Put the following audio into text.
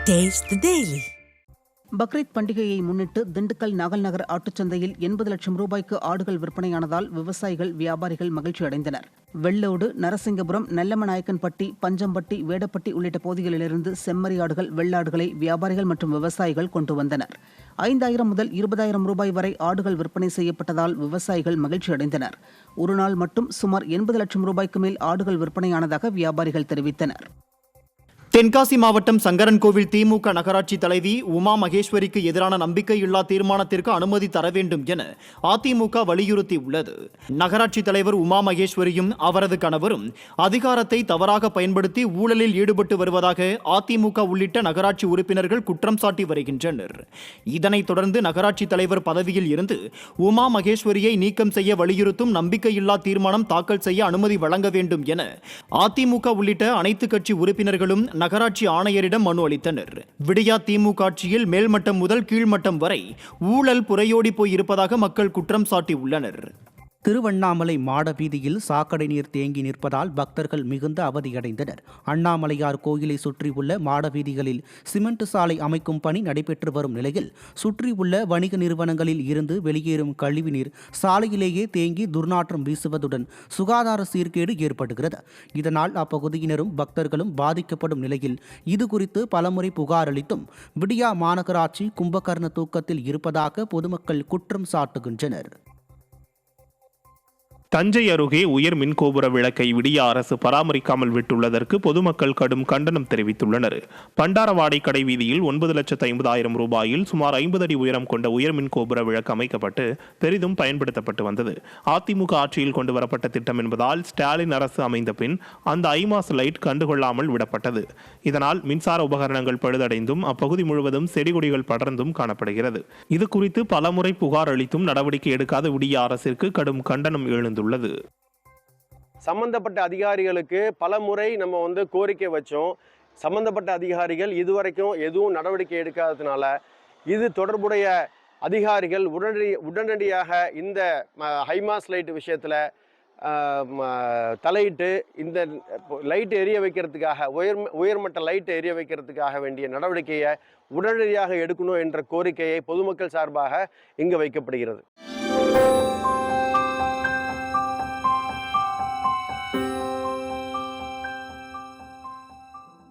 Taste the Daily. Bakrid பண்டிகையை முன்னிட்டு திண்டுக்கல் நாகல் நகர் ஆட்டுச்சந்தையில் 80 லட்சம் ரூபாய்க்கு ஆடுகள் விற்பனையானதால் விவசாயிகள் வியாபாரிகள் மகிழ்ச்சி அடைந்தனர். வெள்ளோடு, நரசிங்கபுரம், நல்லமநாயக்கன்பட்டி, பஞ்சம்பட்டி, வேடப்பட்டி உள்ளிட்ட பகுதிகளிலிருந்து செம்மறி ஆடுகள், வெள்ளாடுகளை வியாபாரிகள் மற்றும் விவசாயிகள் கொண்டு வந்தனர். 5000 முதல் 20,000 ரூபாய் வரை ஆடுகள் விற்பனை செய்யப்பட்டதால் விவசாயிகள் மகிழ்ச்சி அடைந்தனர். ஒரு நாள் மட்டும் சுமார் 80 லட்சம் ரூபாய்க்கு மேல் ஆடுகள் விற்பனையானதாக வியாபாரிகள் தெரிவித்தனர். தென்காசி மாவட்டம் சங்கரன்கோவில் திமுக நகராட்சி தலைவி உமா மகேஸ்வரிக்கு எதிரான நம்பிக்கையில்லா தீர்மானத்திற்கு அனுமதி தர வேண்டும் என அதிமுக வலியுறுத்தியுள்ளது. நகராட்சி தலைவர் உமா மகேஸ்வரியும் அவரது கணவரும் அதிகாரத்தை தவறாக பயன்படுத்தி ஊழலில் ஈடுபட்டு வருவதாக அதிமுக உள்ளிட்ட நகராட்சி உறுப்பினர்கள் குற்றம் சாட்டி வருகின்றனர். இதனைத் தொடர்ந்து நகராட்சி தலைவர் பதவியில் இருந்து உமா மகேஸ்வரியை நீக்கம் செய்ய வலியுறுத்தும் நம்பிக்கையில்லா தீர்மானம் தாக்கல் செய்ய அனுமதி வழங்க வேண்டும் என அதிமுக உள்ளிட்ட அனைத்து கட்சி உறுப்பினர்களும் நகராட்சி ஆணையரிடம் மனு அளித்தனர். விடியா திமுக ஆட்சியில் மேல்மட்டம் முதல் கீழ்மட்டம் வரை ஊழல் புரையோடி போய் இருப்பதாக மக்கள் குற்றம் சாட்டியுள்ளனர். திருவண்ணாமலை மாட வீதியில் சாக்கடை நீர் தேங்கி நிற்பதால் பக்தர்கள் மிகுந்த அவதியடைந்தனர். அண்ணாமலையார் கோயிலை சுற்றியுள்ள மாட வீதிகளில் சிமெண்ட் சாலை அமைக்கும் பணி நடைபெற்று வரும் நிலையில் சுற்றியுள்ள வணிக நிறுவனங்களில் இருந்து வெளியேறும் கழிவுநீர் சாலையிலேயே தேங்கி துர்நாற்றம் வீசுவதுடன் சுகாதார சீர்கேடு ஏற்படுகிறது. இதனால் அப்பகுதியினரும் பக்தர்களும் பாதிக்கப்படும் நிலையில் இதுகுறித்து பலமுறை புகார் அளித்தும் விடியா மாநகராட்சி கும்பகர்ண தூக்கத்தில் இருப்பதாக பொதுமக்கள் குற்றம் சாட்டுகின்றனர். தஞ்சை அருகே உயர் மின்கோபுர விளக்கை விடியா அரசு பராமரிக்காமல் விட்டுள்ளதற்கு பொதுமக்கள் கடும் கண்டனம் தெரிவித்துள்ளனர். பண்டாரவாடை கடை வீதியில் 9,50,000 ரூபாயில் சுமார் 50 அடி உயரம் கொண்ட உயர் மின்கோபுர விளக்கு அமைக்கப்பட்டு பெரிதும் பயன்படுத்தப்பட்டு வந்தது. அதிமுக ஆட்சியில் கொண்டு வரப்பட்ட திட்டம் என்பதால் ஸ்டாலின் அரசு அமைந்த பின் அந்த ஐமாஸ் லைட் கண்டுகொள்ளாமல் விடப்பட்டது. இதனால் மின்சார உபகரணங்கள் பழுதடைந்தும் அப்பகுதி முழுவதும் செடிகொடிகள் படர்ந்தும் காணப்படுகிறது. இது குறித்து பலமுறை புகார் அளித்தும் நடவடிக்கை எடுக்காத விடியா அரசிற்கு கடும் கண்டனம் எழுந்துள்ளது. சம்பந்தப்பட்ட அதிகாரிகளுக்கு பல முறை நம்ம கோரிக்கை வச்சோம். சம்பந்தப்பட்ட அதிகாரிகள் இதுவரைக்கும் எதுவும் நடவடிக்கை எடுக்காததுனால இது தொடர்புடைய அதிகாரிகள் உடனடியாக இந்த ஹைமாஸ் லைட் விஷயத்தில் தலையிட்டு இந்த லைட் எரிய வைக்கிறதுக்காக உயர்மட்ட லைட் எரிய வைக்கிறதுக்காக வேண்டிய நடவடிக்கையை உடனடியாக எடுக்கணும் என்ற கோரிக்கையை பொதுமக்கள் சார்பாக இங்கு வைக்கப்படுகிறது.